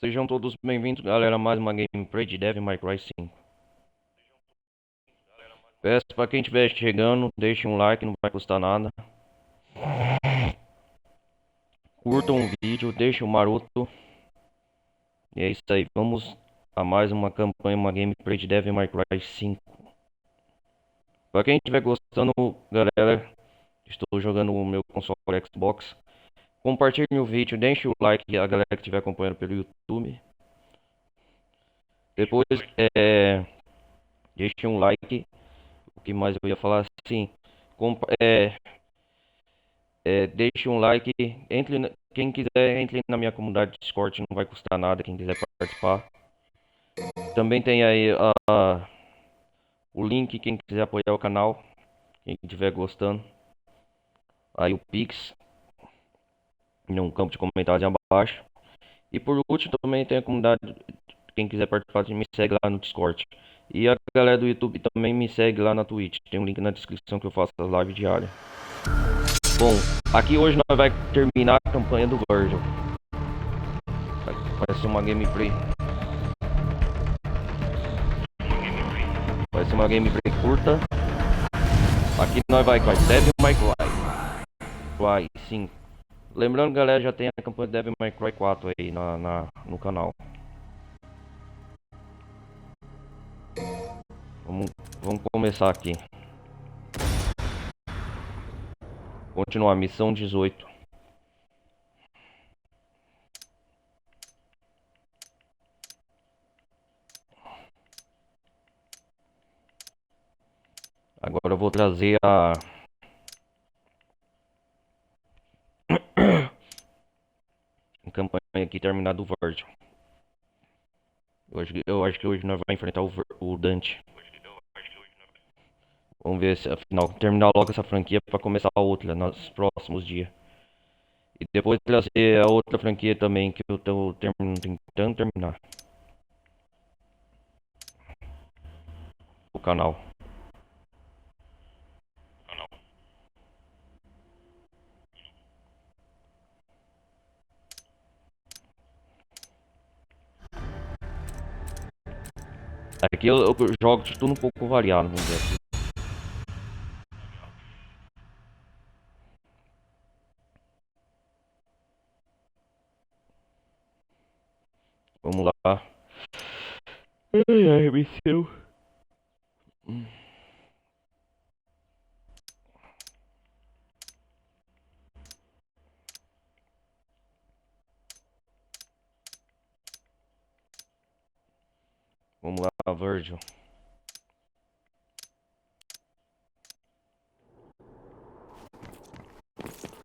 Sejam todos bem-vindos, galera, a mais uma gameplay de Devil May Cry 5. Peço pra quem estiver chegando, deixe um like, não vai custar nada. Curtam o vídeo, deixe um maroto. E é isso aí, vamos a mais uma campanha, uma gameplay de Devil May Cry 5. Pra quem estiver gostando, galera, estou jogando o meu console Xbox. Compartilhe o vídeo, deixe o like, a galera que estiver acompanhando pelo YouTube. Depois, deixe um like. O que mais eu ia falar? Sim, compa- é, deixe um like. Quem quiser, entre na minha comunidade Discord, não vai custar nada. Quem quiser participar. Também tem aí o link, quem quiser apoiar o canal, quem estiver gostando. Aí o Pix, no campo de comentários abaixo. E por último, também tem a comunidade. Quem quiser participar, me segue lá no Discord. E a galera do YouTube também me segue lá na Twitch. Tem um link na descrição que eu faço as lives diárias. Bom, aqui hoje nós vai terminar a campanha do Virgil. Vai ser uma gameplay. Vai ser uma gameplay curta. Aqui nós vai com a Devil May Cry 5. Lembrando, galera, já tem a campanha Devil May Cry 4 aí no canal. Vamos, vamos começar aqui. Continuar, missão 18. Agora eu vou trazer a campanha aqui terminada do Virgil. Eu acho que hoje nós vamos enfrentar o Dante. Vamos ver se afinal terminar logo essa franquia para começar a outra nos próximos dias. E depois trazer a outra franquia também que eu tô tentando terminar o canal. Aqui eu jogo de tudo um pouco variado, vamos ver. Vamos lá. Ai, ai, missão. Vamos lá, Virgil.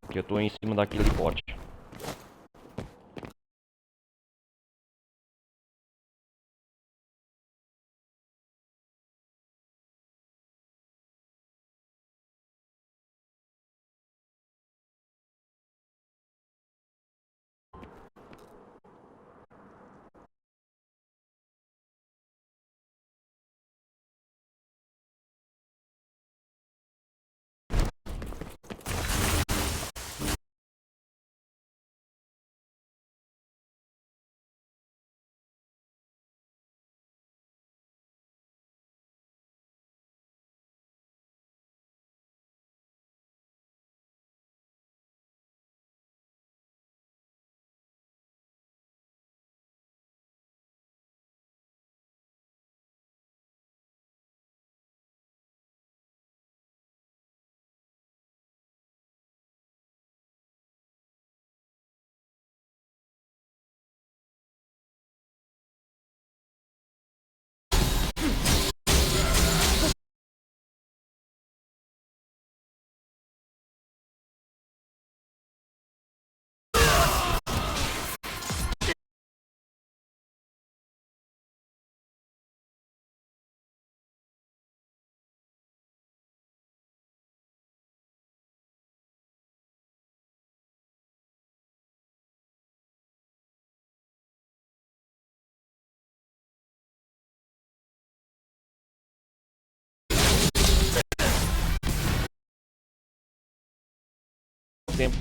Aqui eu tô em cima daquele pote. Tempo.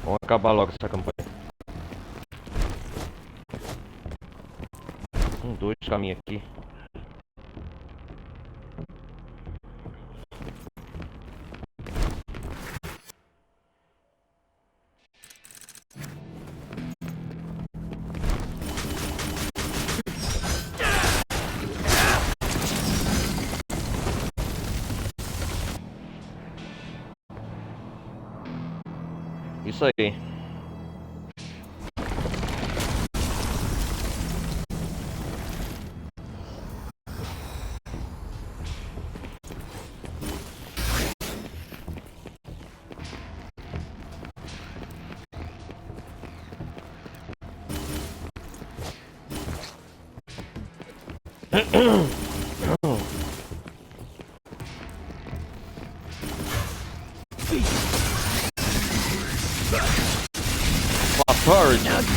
Vamos acabar logo essa campanha. Dois caminhos aqui. Isso aí. Fatality.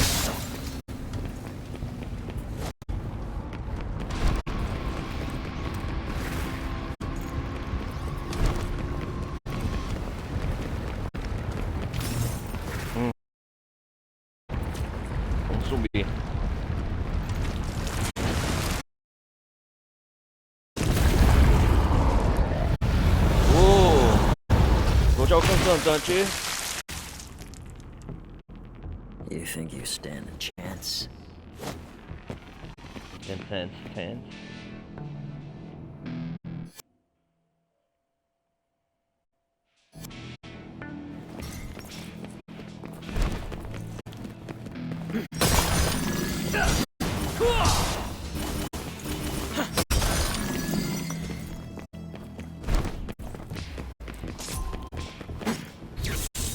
Vamos subir. Tô te alcançando, Dante. You think you stand a chance? Tense.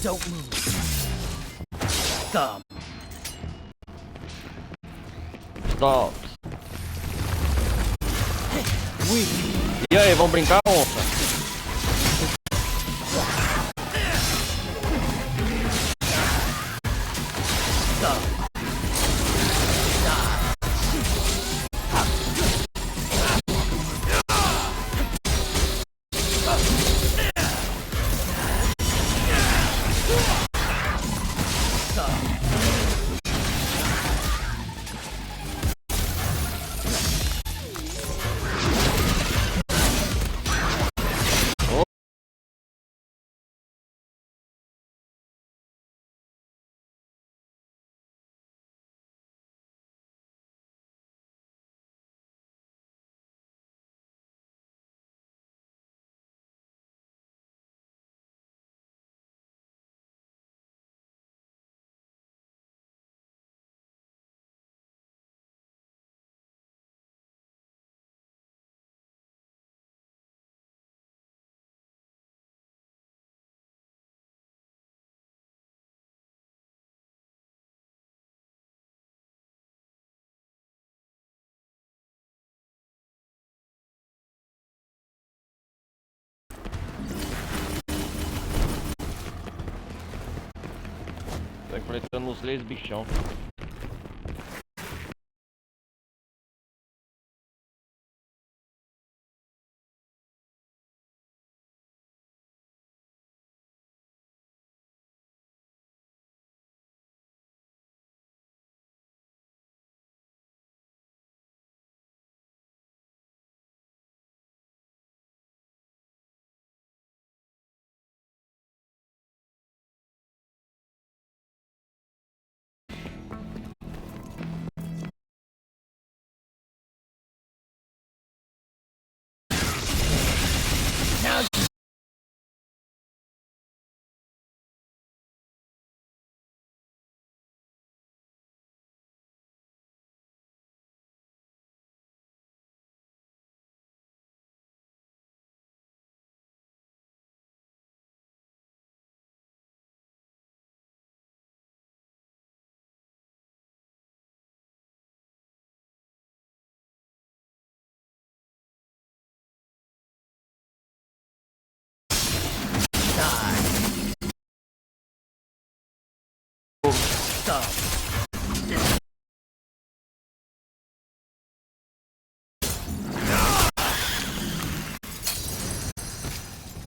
Don't move. Stop. Stop. E aí, vamos brincar, onça? Tô enfrentando os 3 bichão.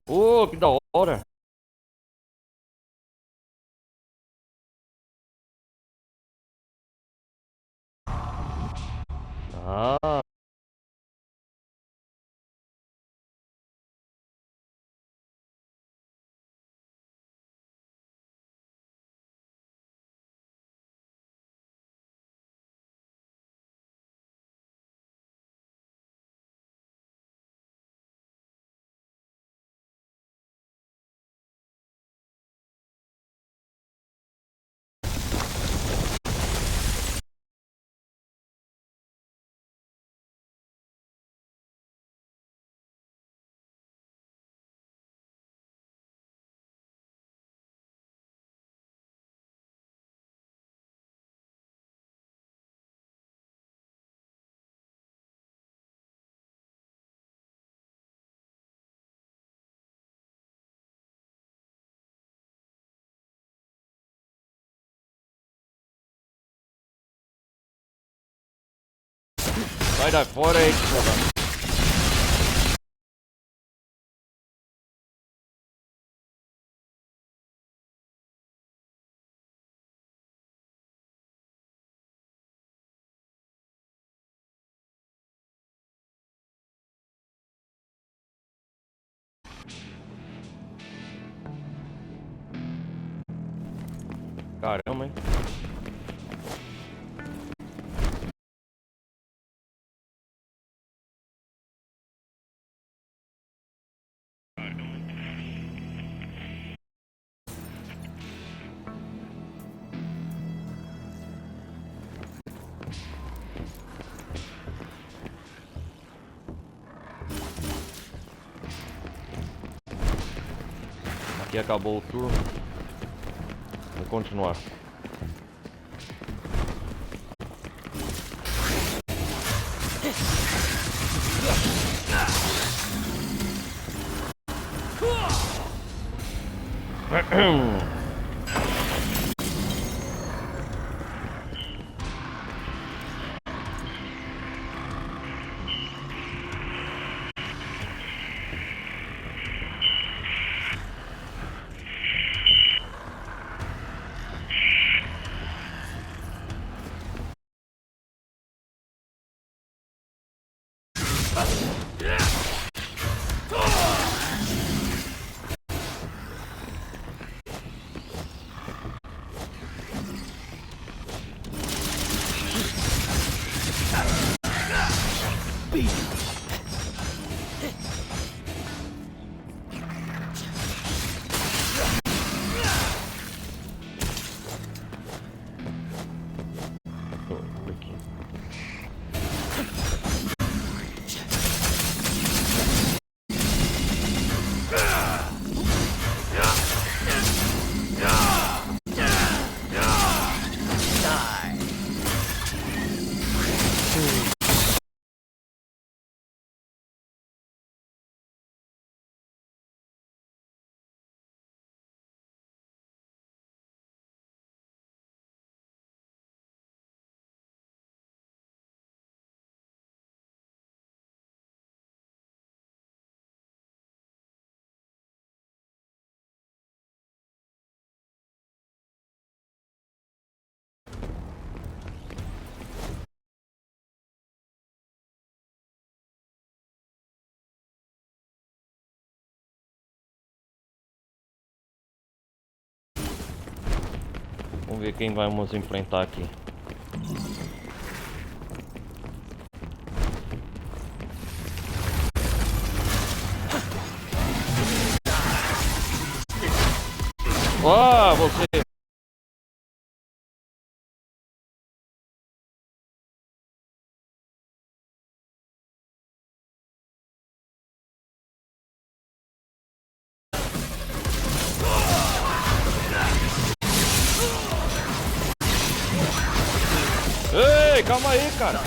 Ô, que da hora. Ah, vai dar fora aí, porra. Caramba, hein? Aqui acabou o turno. Vou continuar. Aqui. Vamos ver quem vamos enfrentar aqui. Ah, você! Ei, calma aí, cara!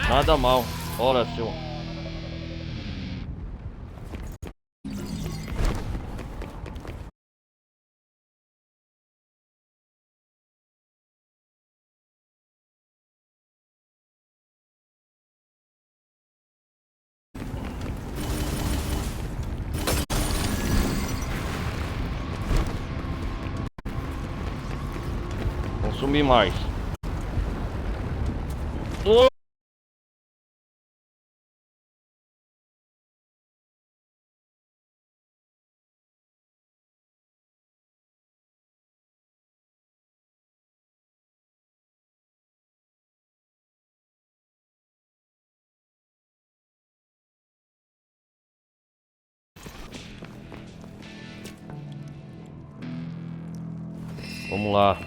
Nada mal. Ora, seu. Consumir mais. Oh! Vamos lá.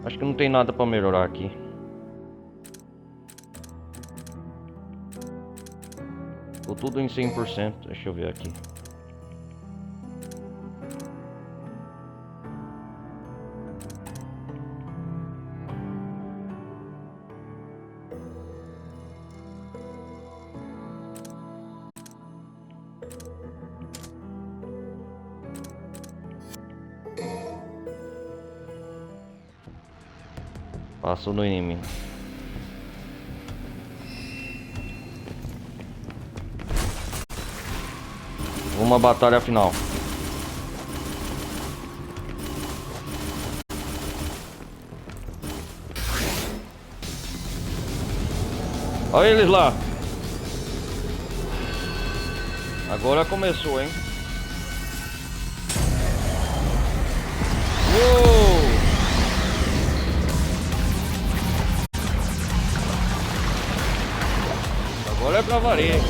Acho que não tem nada pra melhorar aqui. Tô tudo em 100%. Deixa eu ver aqui. Passou no inimigo. Uma batalha final. Olha eles lá. Agora começou, hein? Uou! Agora é pra valer.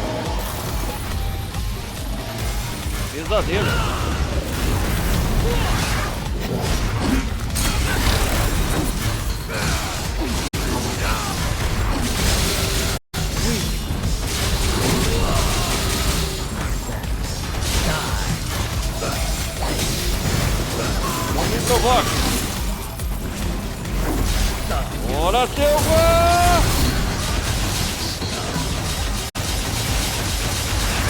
Pesadelo. Não me provoque. Bora, Silva!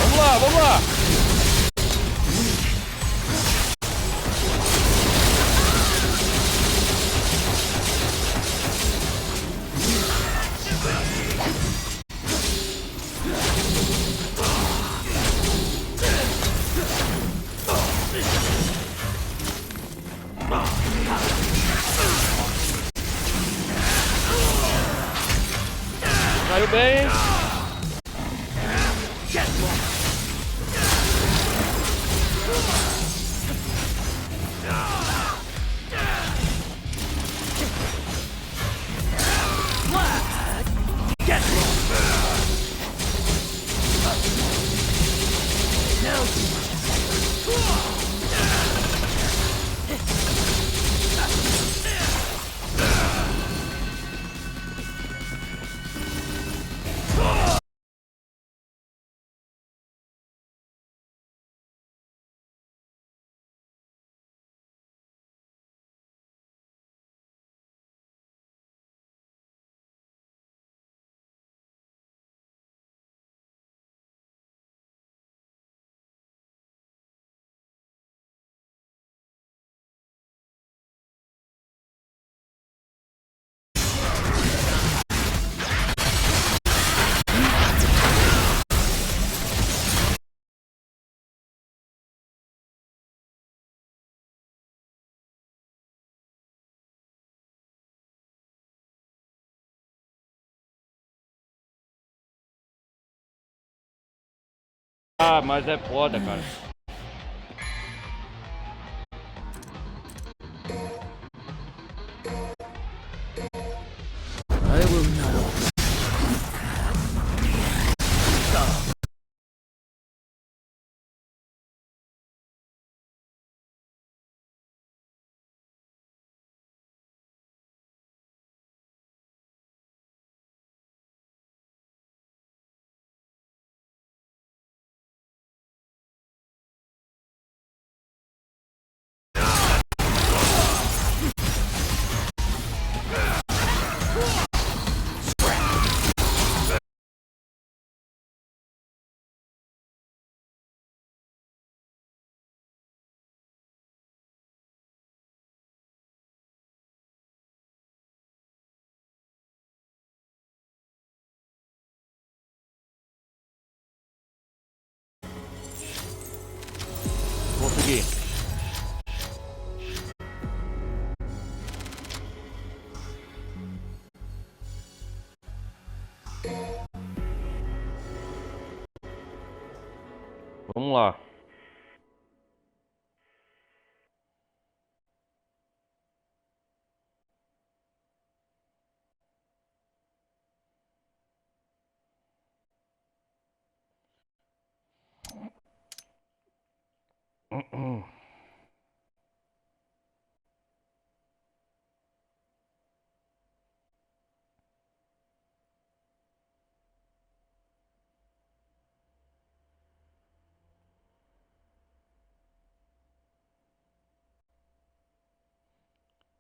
Vamos lá, vamos lá! Saiu bem. Ah, mas é foda, cara. Consegui. Vamos lá.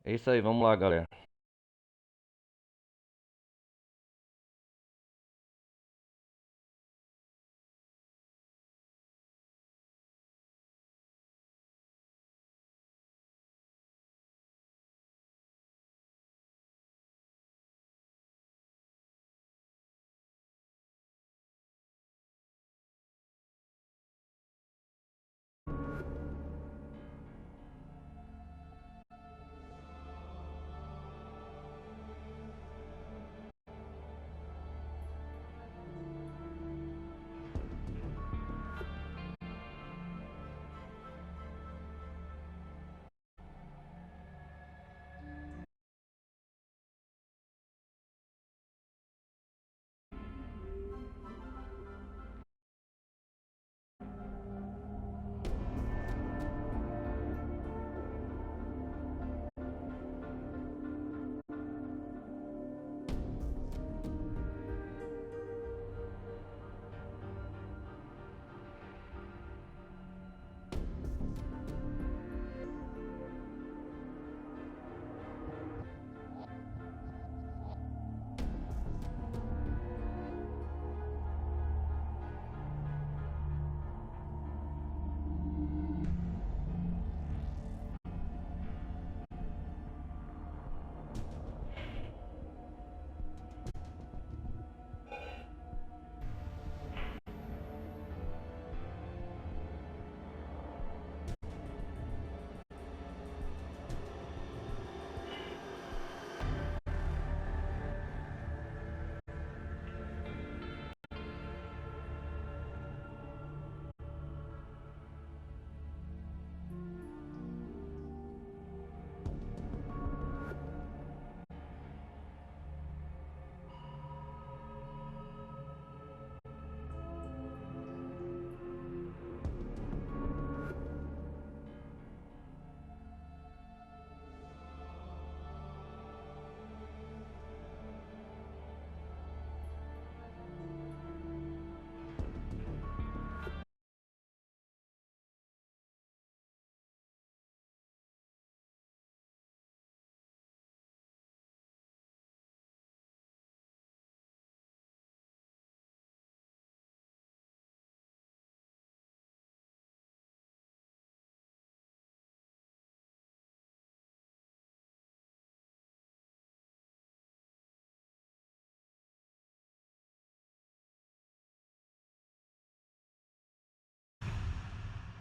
É isso aí, vamos lá, galera.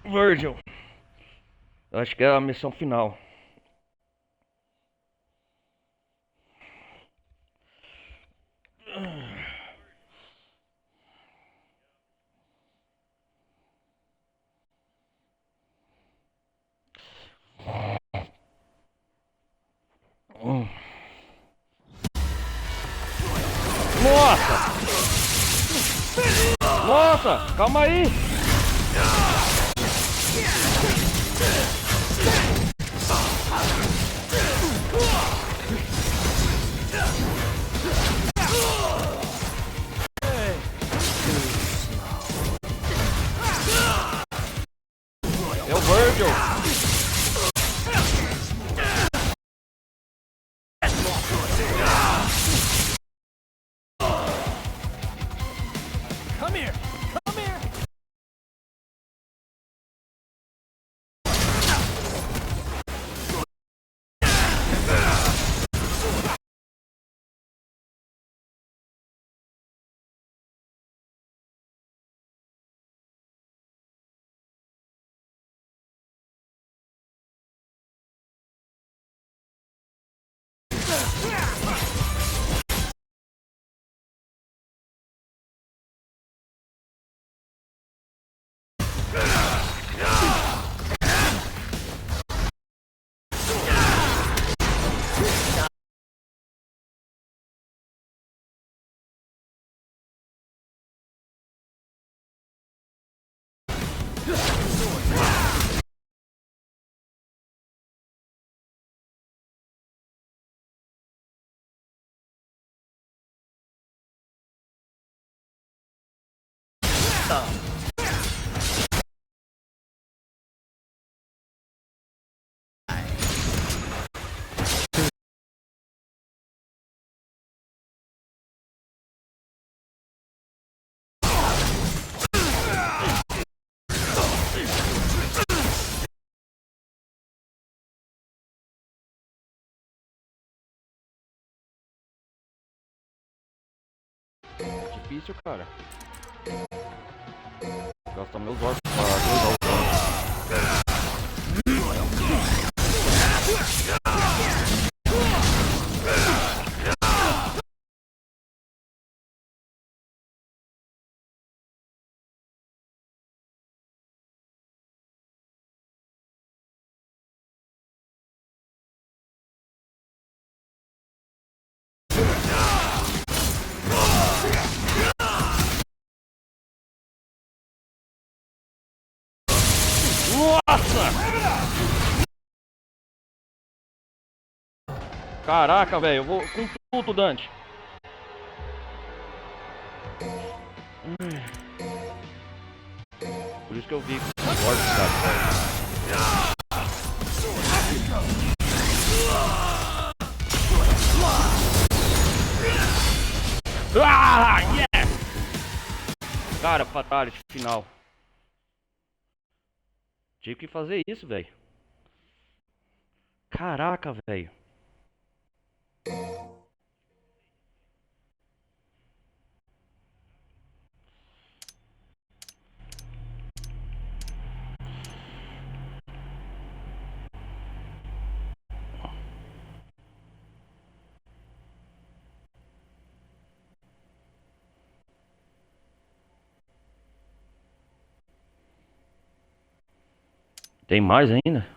Virgil. Acho que é a missão final. Nossa! Nossa! Calma aí! É o Virgil! Difícil, cara. Gastar meus orcos pra dois altos. Nossa! Caraca, velho, eu vou com tudo, Dante. Por isso que eu vi forte, cara. Ah, yeah! Cara, fatality final. Tive que fazer isso, velho. Caraca, velho. Tem mais ainda?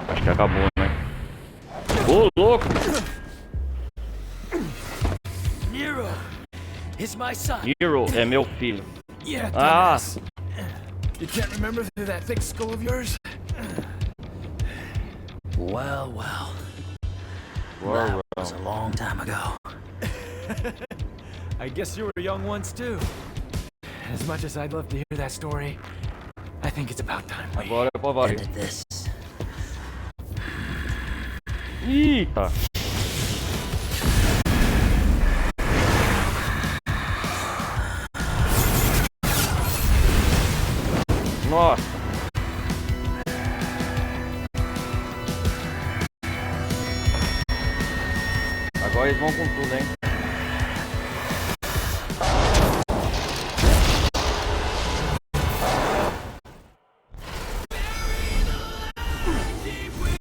Acho que acabou, né? Ô, louco! Nero is my son. Hero é meu filho. Yeah, Ah! dumbass. You can't remember through that thick skull of yours? Well, well. That was a long time ago. I guess you were young once too. As much as I'd love to hear that story, I think it's about time we Agora é pra valer. ended this. Eita! Nossa! Agora eles vão com tudo, hein?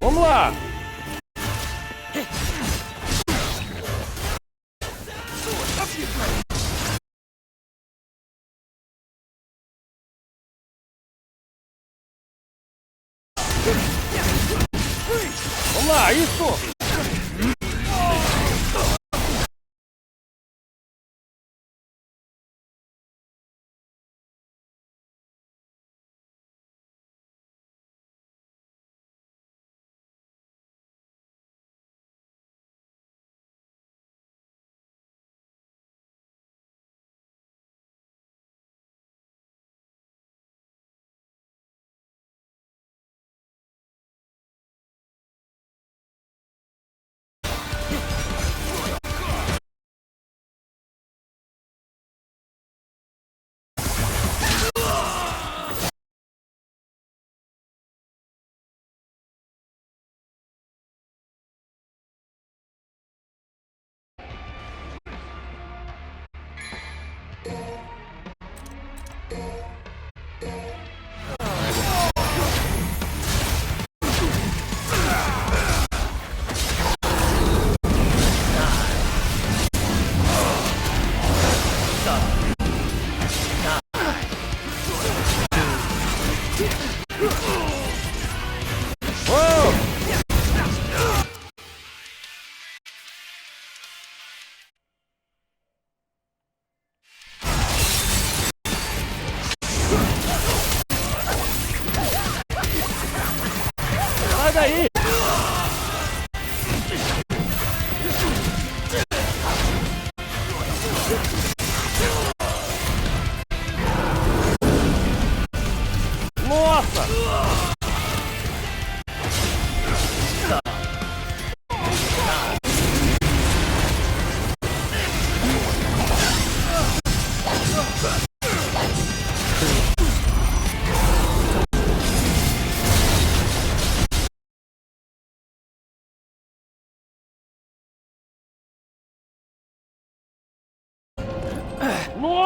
Vamos lá! Vamos lá, isso!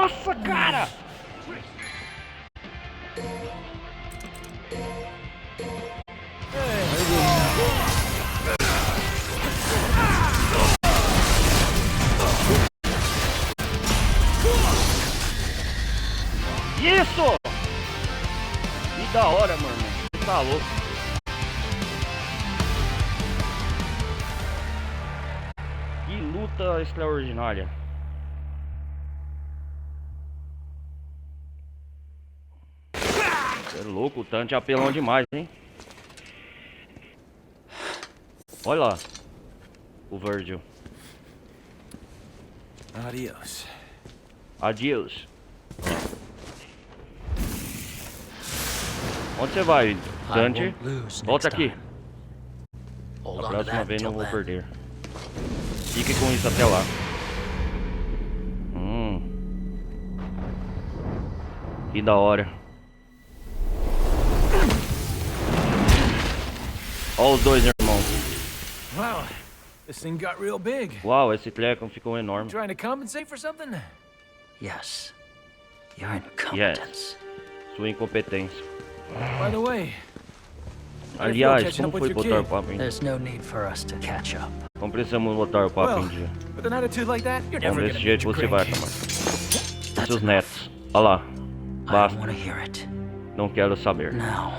Nossa, cara! Isso! Que da hora, mano. Você tá louco. Que luta extraordinária. Você é louco, o Tanto é apelão demais, hein? Olha lá. O Virgil. Adios. Adios. Onde você vai, I Dante? won't lose Volta next aqui. time. Hold A on to próxima that vez não until vou then. perder. Fique com isso até lá. Que da hora. Olha os dois irmãos. Wow, this thing got real big. Uau, esse treco ficou enorme. Trying to compensate for something? Yes. Your incompetence. Sua incompetência. By the way, Aliás, como foi botar o papo em dia? There's no need for us to catch up. Não precisamos botar o papo em well, dia. with an attitude like that, you're Bom, never desse gonna jeito meet você your vai grandkids. acabar. Seus netos. Olha lá. I don't Basta. want to hear it. Não quero saber. Now,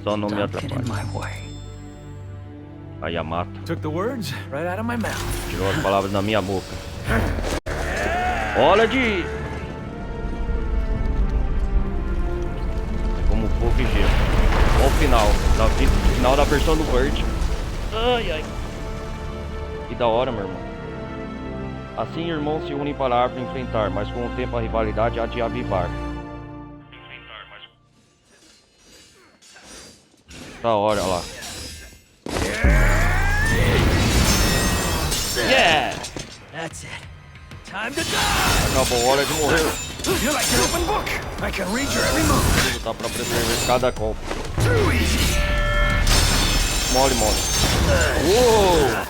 Só não me don't get in atrapalhe. my way. A Yamato Took the words right out of my mouth. tirou as palavras da minha boca. Olha de... É como fogo e gelo. Olha o final da versão do Bird. Ai, ai. Que da hora, meu irmão. Assim, irmãos se unem para enfrentar, mas com o tempo a rivalidade há de avivar. Da hora, olha lá. Yeah! That's it. Time to die! Acabou, hora de morrer. You're like an open book. I can read your every move. Vou lutar pra preservar cada golpe. Too easy. Mole, mole. Uou!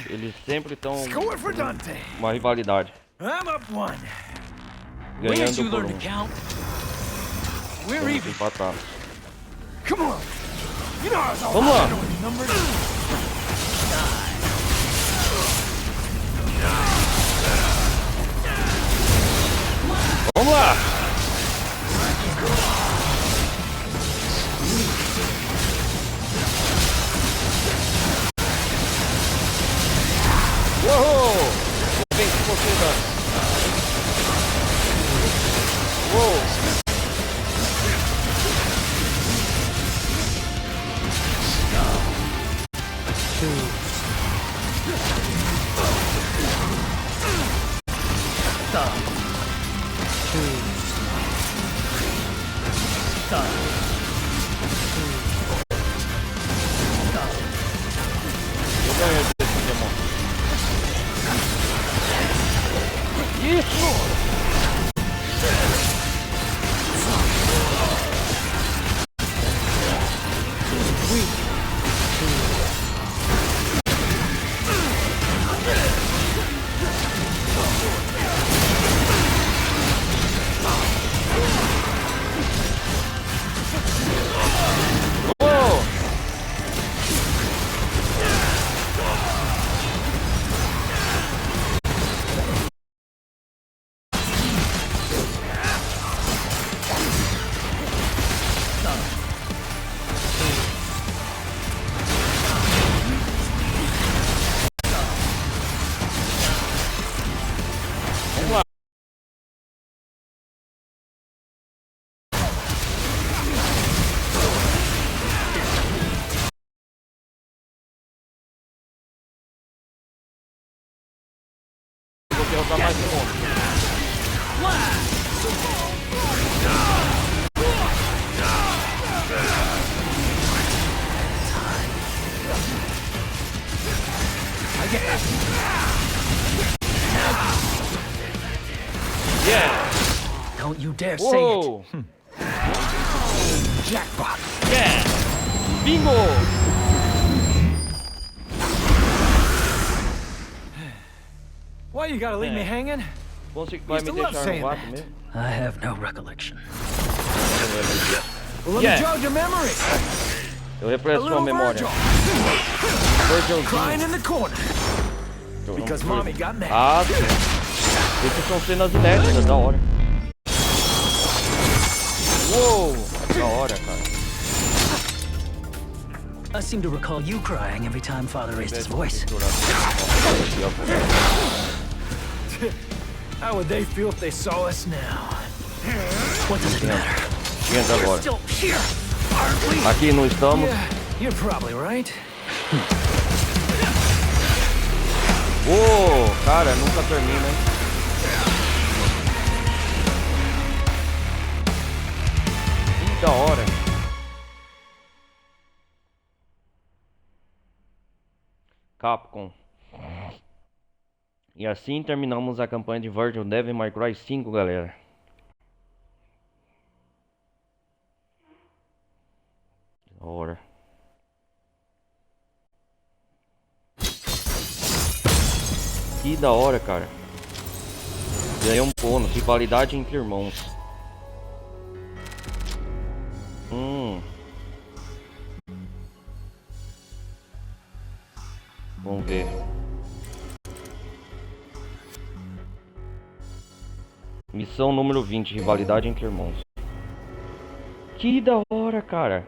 Eles sempre estão Score for Dante. uma rivalidade. I'm up one. Ganhando por um. count? We're Vamos even. empatar. Come on. You know I was all Vamos lá. with numbers. Vamos lá! Uou! Vem com você, Dan. Uou! Eu ganhei desse demônio. Isso! Uou! Vamos lá. Vou derrotar mais um monte. Yeah! Don't you dare say it. Uou! Jackpot. Yeah! Bingo! Why you gotta leave me hanging? Você que vai me deixar no vácuo mesmo? I have no recollection. Well, let Yeah. me jog your memory. Eu A represso sua little memória. Virgil, crying Virgilzinho. in the corner because mommy got mad. Ah, sim. Essas são cenas inéditas, da hora. Uou, da hora, cara. I seem to recall you crying every time Father raised his voice. How would they feel if they saw us now? What does it matter? Entra We're agora. still here, aren't we? Aqui não estamos. Yeah, you're probably right. Uou, cara, nunca termina, hein? Que da hora. Capcom. E assim terminamos a campanha de Virgil Devil May Cry 5, galera. Da hora. Que da hora, cara. Ganhei um bônus, rivalidade entre irmãos. Vamos ver. Missão número 20, rivalidade entre irmãos. Que da hora, cara.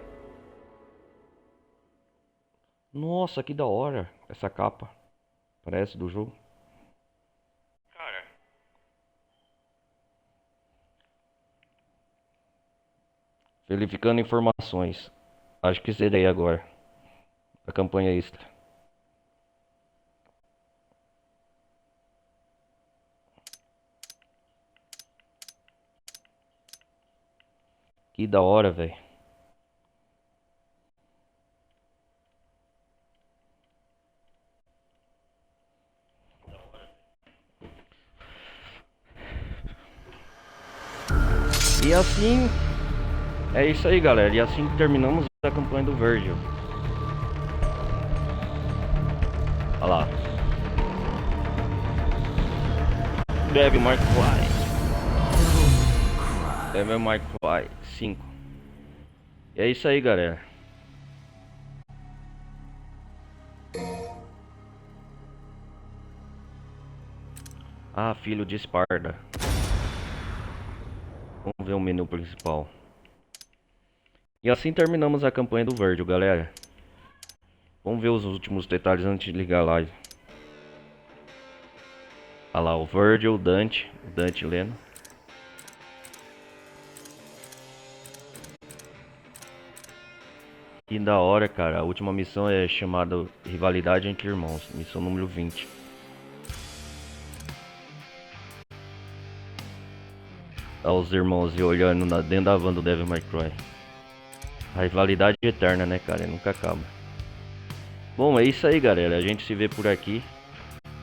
Nossa, que da hora essa capa. Parece do jogo. Cara. Verificando informações. Acho que serei agora. A campanha extra. Que da hora, velho. E assim, é isso aí, galera. E assim terminamos a campanha do Virgil. Olha lá. Devil May Cry. Devil May Cry 5. E é isso aí, galera. Ah, filho de Esparta. Vamos ver o menu principal. E assim terminamos a campanha do Virgil, galera. Vamos ver os últimos detalhes antes de ligar a live. Olha lá, o Virgil, o Dante lendo. Que da hora, cara. A última missão é chamada Rivalidade entre Irmãos. Missão número 20. Olha os irmãos olhando dentro da van do Devil May Cry. A rivalidade eterna, né, cara? Nunca acaba. Bom, é isso aí, galera. A gente se vê por aqui.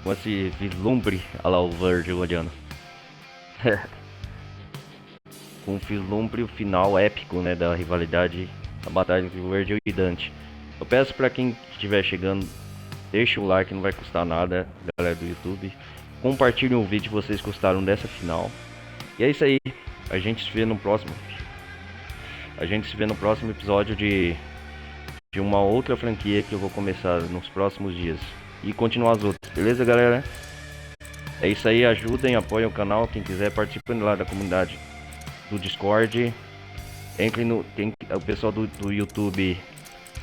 Com esse vislumbre. Olha lá o Virgil olhando. Com o vislumbre final épico, né, da rivalidade. A batalha entre Virgil e Dante. Eu peço pra quem estiver chegando, deixa o like, não vai custar nada, galera do YouTube. Compartilhem o vídeo se vocês gostaram dessa final. E é isso aí. A gente se vê no próximo. A gente se vê no próximo episódio de uma outra franquia que eu vou começar nos próximos dias. E continuar as outras, beleza, galera? É isso aí, ajudem, apoiem o canal. Quem quiser participando lá da comunidade do Discord. Entre no. O pessoal do YouTube,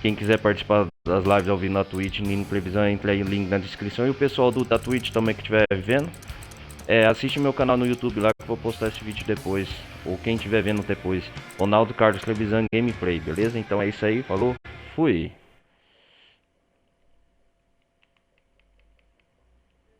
quem quiser participar das lives ao vivo na Twitch, Nino Previsão, entra aí o link na descrição. E o pessoal da Twitch também que estiver vendo, assiste meu canal no YouTube lá que eu vou postar esse vídeo depois. Ou quem estiver vendo depois, Ronaldo Carlos Previsão Gameplay, beleza? Então é isso aí, falou, fui!